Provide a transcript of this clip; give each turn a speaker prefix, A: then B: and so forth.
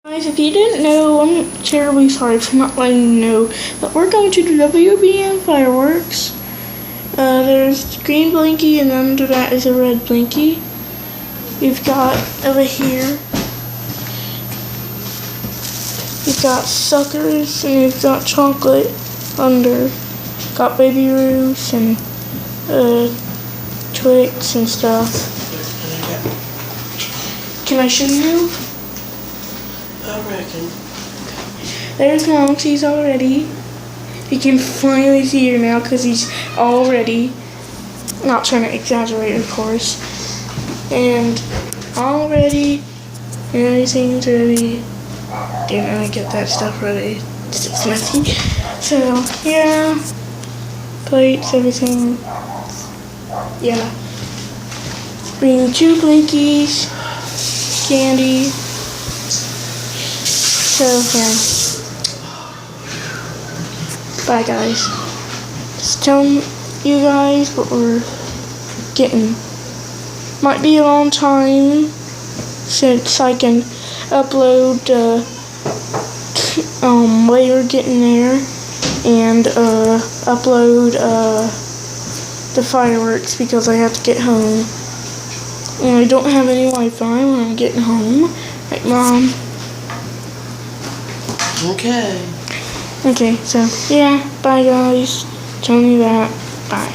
A: Guys, if you didn't know, I'm terribly sorry for not letting you know, but we're going to do WBN fireworks. There's green blinky, and under that is a red blinky. We've got over here, we've got suckers, and we've got chocolate under. Got Baby Ruths and Twix and stuff. Can I show you?
B: I reckon.
A: There's Mom, she's all ready. You can finally see her now because he's all ready. Not trying to exaggerate, of course. And all ready. Everything's ready. Didn't really get that stuff ready. It's messy. So, yeah. Plates, everything. Yeah. Bring 2 blinkies. Candy. So, yeah. Bye, guys. Just telling you guys what we're getting. Might be a long time since I can upload what you're getting there and upload the fireworks because I have to get home. And I don't have any Wi-Fi when I'm getting home. Right, Mom?
B: Okay.
A: Okay, so, yeah, bye guys. Tell me that. Bye.